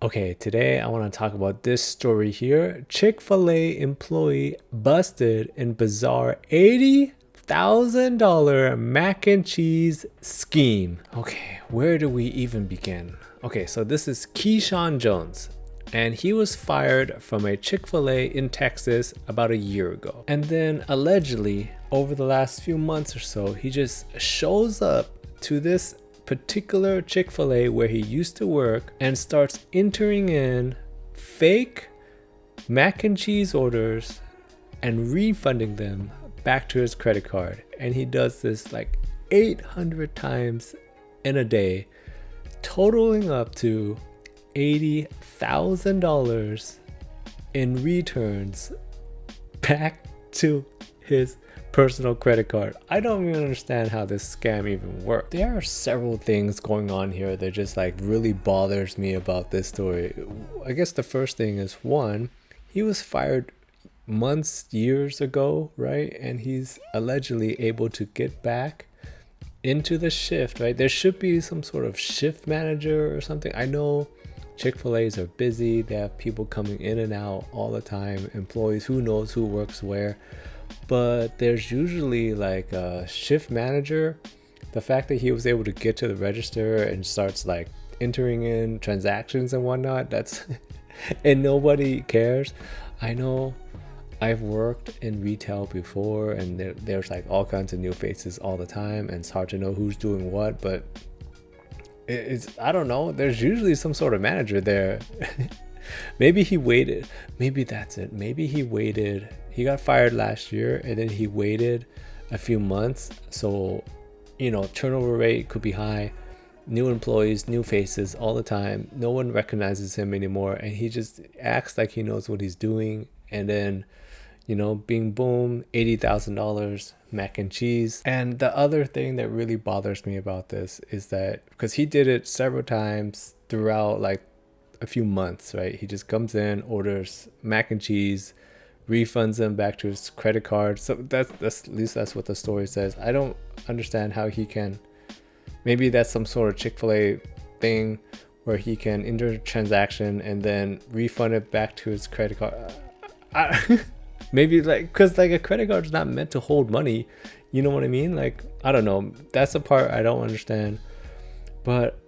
Okay, today I want to talk about this story here. Chick-fil-A employee busted in bizarre $80,000 mac and cheese scheme. Okay, where do we even begin? Okay, so this is Keyshawn Jones, and he was fired from a Chick-fil-A in Texas about a year ago. And then allegedly, over the last few months or so, he just shows up to this particular Chick-fil-A where he used to work and starts entering in fake mac and cheese orders and refunding them back to his credit card. And he does this like 800 times in a day, totaling up to $80,000 in returns back to his personal credit card. I don't even understand how this scam even worked. There are several things going on here that just like really bothers me about this story. I guess the first thing is, one, he was fired months, years ago, right? And he's allegedly able to get back into the shift, right? There should be some sort of shift manager or something. I know Chick-fil-A's are busy. They have people coming in and out all the time, employees, who knows who works where. But there's usually like a shift manager. The fact that he was able to get to the register and starts like entering in transactions and whatnot, that's and nobody cares. I know I've worked in retail before, and there's like all kinds of new faces all the time, and it's hard to know who's doing what, but it's, I don't know, there's usually some sort of manager there. Maybe he waited. Maybe that's it. Maybe he waited. He got fired last year and then he waited a few months. So, turnover rate could be high. New employees, new faces all the time. No one recognizes him anymore. And he just acts like he knows what he's doing. And then, bing boom, $80,000 mac and cheese. And the other thing that really bothers me about this is that because he did it several times throughout like a few months, right? He just comes in, orders mac and cheese, refunds them back to his credit card. So that's at least that's what the story says. I don't understand how he can. Maybe that's some sort of Chick-fil-A thing where he can enter a transaction and then refund it back to his credit card. Maybe like, because like a credit card is not meant to hold money. You know what I mean? Like, I don't know. That's the part I don't understand. But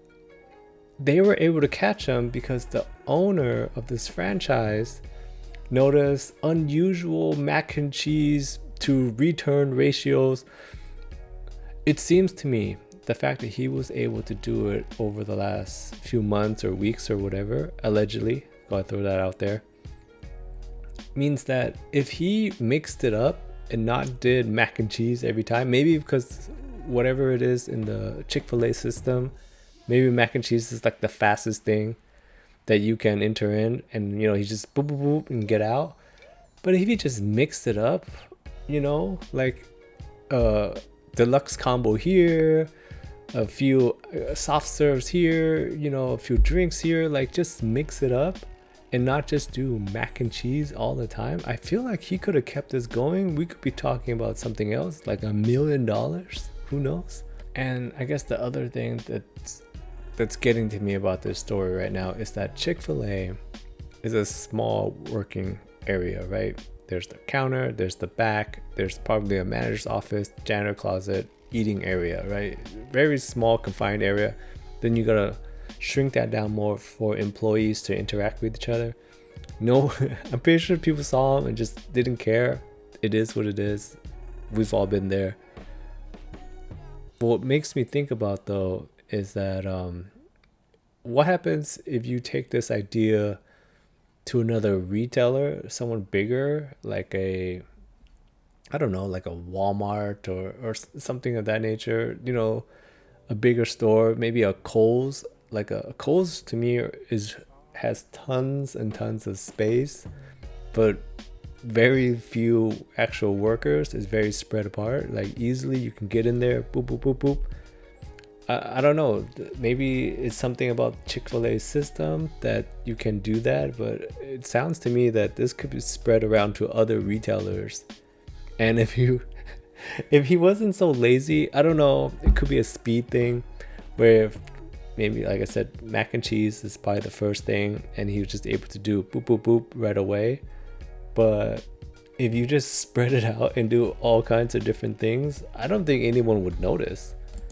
they were able to catch him because the owner of this franchise noticed unusual mac and cheese to return ratios. It seems to me the fact that he was able to do it over the last few months or weeks or whatever, allegedly, gotta throw that out there, means that if he mixed it up and not did mac and cheese every time, maybe because whatever it is in the Chick-fil-A system, maybe mac and cheese is like the fastest thing that you can enter in, and he just boop boop boop and get out. But if he just mixed it up, like deluxe combo here, a few soft serves here, a few drinks here, like just mix it up and not just do mac and cheese all the time, I feel like he could have kept this going. We could be talking about something else, like $1 million. Who knows? And I guess the other thing that's getting to me about this story right now is that Chick-fil-A is a small working area, right? There's the counter, there's the back, there's probably a manager's office, janitor closet, eating area, right? Very small confined area. Then you gotta shrink that down more for employees to interact with each other. No, I'm pretty sure people saw him and just didn't care. It is what it is. We've all been there. What makes me think about though is that what happens if you take this idea to another retailer, someone bigger, like a Walmart or something of that nature, a bigger store, maybe a Kohl's. Like a Kohl's to me has tons and tons of space, but very few actual workers. Is very spread apart. Like easily you can get in there, boop boop boop boop. I don't know, maybe it's something about Chick-fil-A's system that you can do that, but it sounds to me that this could be spread around to other retailers. And if he wasn't so lazy, I don't know, it could be a speed thing where maybe, like I said, mac and cheese is probably the first thing, and he was just able to do boop, boop, boop right away. But if you just spread it out and do all kinds of different things, I don't think anyone would notice.